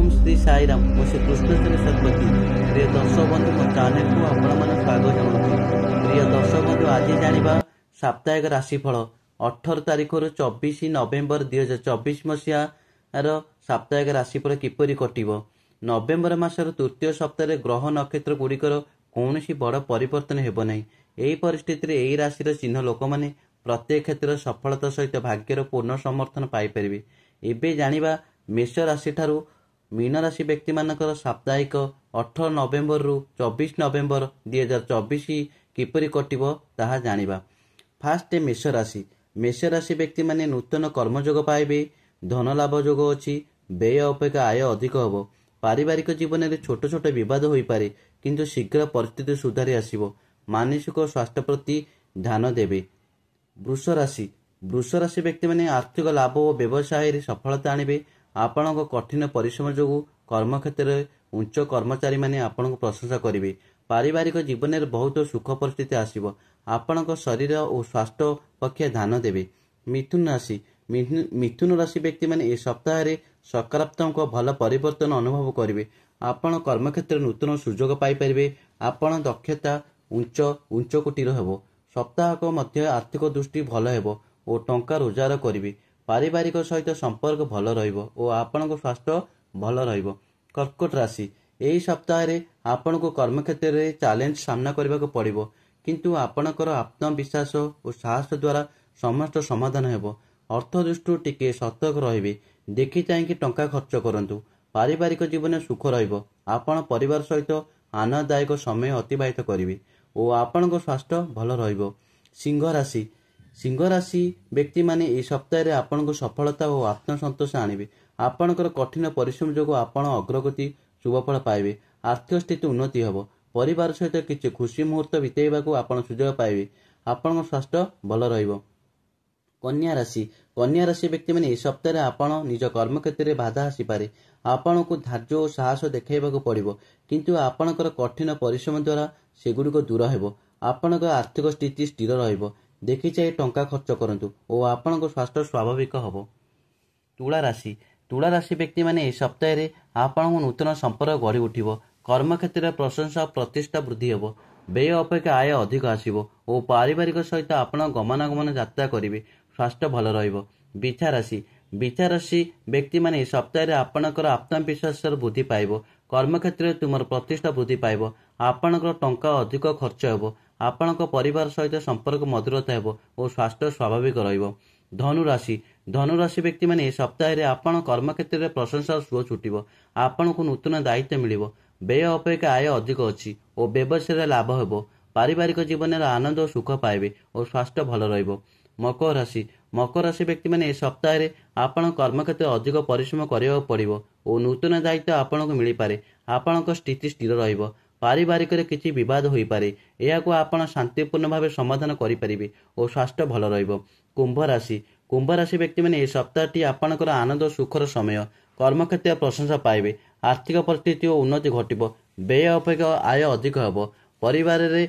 ओम श्री साईराम मो श्री कृष्णचंद्र शतपथी प्रिय दर्शक बंधु मो चैनल को आपण स्वागत जनाऊँ। प्रिय दर्शक बंधु आज जानिबा साप्ताहिक राशिफल 18 तारिख 24 नवेम्बर 2024 मसीहार साप्ताहिक राशिफल किपरि कटिबो। नवेम्बर मासर तृतीय सप्ताह ग्रह नक्षत्र गुड़िकर कौन बड़ परिवर्तन हेब नहीं। यही परिस्थिति में यही राशि चिन्ह लोक मैंने प्रत्येक क्षेत्र सफलता सहित भाग्यर पूर्ण समर्थन पाइपर। एवं जानिबा मेष राशि ठारू मीन राशि व्यक्ति मानकर साप्ताहिक 18 नवेम्बर रु 24 नवेम्बर 2024 किपरि कटिबो ताहा जानिबा। फास्ट मेष राशि व्यक्ति माने नूतन कर्मयोग पाइबे। धन लाभ योग अच्छी। व्यय अपेक्षा आय अधिक हम। पारिवारिक जीवन में छोट छोट बद हो पारे किंतु शीघ्र परिस्थिति सुधारी आसिबो। मानसिक स्वास्थ्य प्रति ध्यान देवे। वृष राशि व्यक्ति माने आर्थिक लाभ और व्यवसाय सफलता आणिबे। आपण कठिन परिश्रम जो कर्मक्षेत्र में उच्च कर्मचारी माने आपण प्रशंसा करेंगे। पारिवारिक जीवन में बहुत सुख परिस्थिति आसिबो। आपण शरीर और स्वास्थ्य पक्ष ध्यान देवे। मिथुन राशि व्यक्ति माने ए सप्ताह सकारात्मक भल परिवर्तन अनुभव करेंगे। आपण कर्मक्षेत्र नूतन सुजोग पाइपर। आपण दक्षता उच्च कोटीर हेबो। सप्ताहक मध्य आर्थिक दृष्टि भल हेबो और टंका रोजगार करेंगे। पारिवारिक सहित संपर्क भल रहिबो और आपण स्वास्थ्य भल रहिबो। कर्कट राशि यही सप्ताह आपण को कर्मक्षेत्र में चैलेंज सामना करने को पड़ो किंतु आपणकर आत्मविश्वास और साहस द्वारा समस्त समाधान हेबो। अर्थ दृष्टि टिके सतर्क रहिबे। देखि चाहिए टंका खर्च करंतु। पारिवारिक जीवन सुख रहिबो। आपण परिवार सहित आनंददायक समय अतिबाहित करिवे और आपण स्वास्थ्य भल रहिबो। सिंह राशि व्यक्ति माने ए सप्ताह आपण सफलता और आत्मसंतोष आणिबे। आपणकर कठिन परिश्रम जो आपण अग्रगति शुभफल पाइबे। आर्थिक स्थिति उन्नति हेबो। परिवार सहित किसी खुशी मुहूर्त बितेबाकू आपण सुजोग पाइबे। आपण स्वास्थ्य भल रहिबो। कन्या राशि व्यक्ति माने ए सप्ताह आपण निज कर्मक्षेत्र में बाधा आसीपारे। आपण को धैर्य और साहस देखाइबाकू पड़िबो किंतु आपणकर कठिन परिश्रम द्वारा सेगुड़िक दूर हेबो। आपणकर आर्थिक स्थिति स्थिर रहिबो। देखि चाहिए टंका खर्च करंतु और आपण स्वास्थ्य स्वाभाविक हम। तुला राशि व्यक्ति माने ए सप्ताह आपण नूतन संपर्क गढ़ी उठिबो। कर्मक्षेत्र में प्रशंसा और प्रतिष्ठा वृद्धि हेबो। व्यय अपेक्षा आय अधिक आसिबो और पारिवारिक सहित आपण गमनागमन यात्रा करेंगे। स्वास्थ्य भल रहिबो। बिछा राशि व्यक्ति माने ए सप्ताह आपणकर आत्मविश्वास वृद्धि पाइबो। कर्मक्षेत्र में तुमर प्रतिष्ठा वृद्धि पाइबो। आपणकर टंका अधिक खर्च हेबो। आपणक परिवार सहित संपर्क मधुरता हेबो और स्वास्थ्य स्वाभाविक रहिबो। धनु राशि व्यक्ति माने सप्ताह आपण कर्मक्षेत्र में प्रशंसा सुओ छुटिबो। आपण को नूतन दायित्व मिलिबो। व्यय अपेक्षा आय अधिक अच्छी और व्यवसाय लाभ हेबो। पारिवारिक जीवन में आनंद और सुख पाइबे और स्वास्थ्य भल रहिबो। मकर राशि व्यक्ति माने सप्ताह आपण कर्मक्षेत्र अधिक परिश्रम करिया पड़िबो और नूतन दायित्व आपण को मिल पारे। आपण स्थिति स्थिर रहिबो। पारिवारिक किसी विवाद हो पारे। यह आपण शांतिपूर्ण भाव समाधान करें और स्वास्थ्य भल रहिबो। कुंभ राशि व्यक्ति माने ए सप्ताहटी आपणकर आनंद और सुखर समय। कर्मक्षेत्र प्रशंसा पाइबे। आर्थिक परिस्थिति और उन्नति घटिबो। व्यय अपेक्षा आय अधिक हेबो। परिवार रे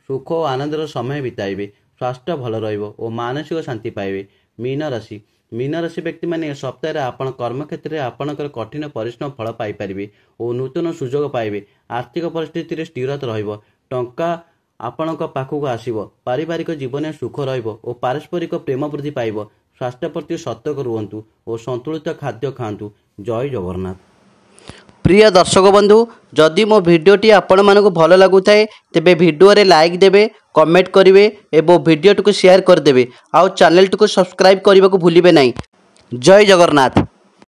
सुख और आनंदर समय बिताइबे। स्वास्थ्य भल रहिबो और मानसिक शांति पाइबे। मीन राशि व्यक्ति माने सप्ताह आपण कर्मक्षेत्र में आपणकर कठिन परिश्रम फल पाइपर और नूतन सुजोग पाइबे। आर्थिक परिस्थिति स्थिरता रहिबो। टंका आपणक पाखक आसिबो। पारिवारिक जीवन में सुख रहिबो और पारस्परिक प्रेम वृद्धि पाइबो। स्वास्थ्य प्रति सतर्क रुहंतु और संतुलित खाद्य खांतु। जय जगन्नाथ। प्रिय दर्शक बंधु जदि मो भिडियोटी आपण मानक भल लगुଥାଏ तेबे भिडियो रे लाइक देबे, कमेंट करिवे एवं भिडियो को शेयर कर देबे। आउ चैनल को सब्सक्राइब करने को भूलिबे नहीं। जय जगन्नाथ।